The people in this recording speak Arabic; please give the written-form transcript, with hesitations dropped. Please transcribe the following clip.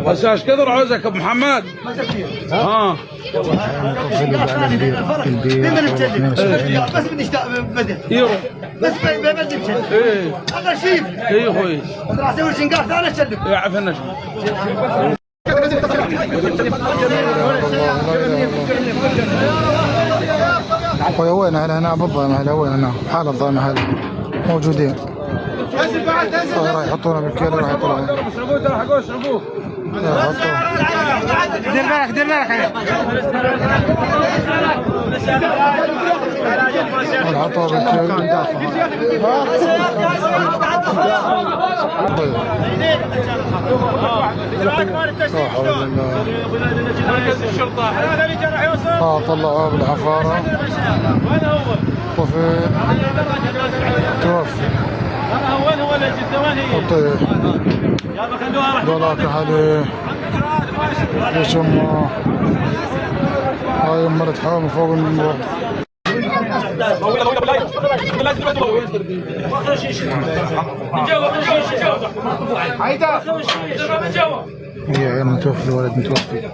بس ايش كثر عوزك ابو محمد؟ ها بس بدي بدل ايوه بس بدل ايه انا شيف ايه خوي راح اسوي شنقاف ثاني اشلك يعرف النجم اخويا وين اهل هنا بالضيمه؟ اهل وين هنا؟ حال الضيمه هذه موجودين. راح يحطونا بالكيلو راح يطلعون. اشربوه ترى حقوه اشربوه. دير بالك دير بالك العطاء بالكيلو. طلعوه بالحفاره. طفل توفي. وين هو اللي جد وين هي؟ طيب ذولاك هذه يسمى هاي مرت حومه فوق المروح. هي عيال متوفي، ولد متوفي.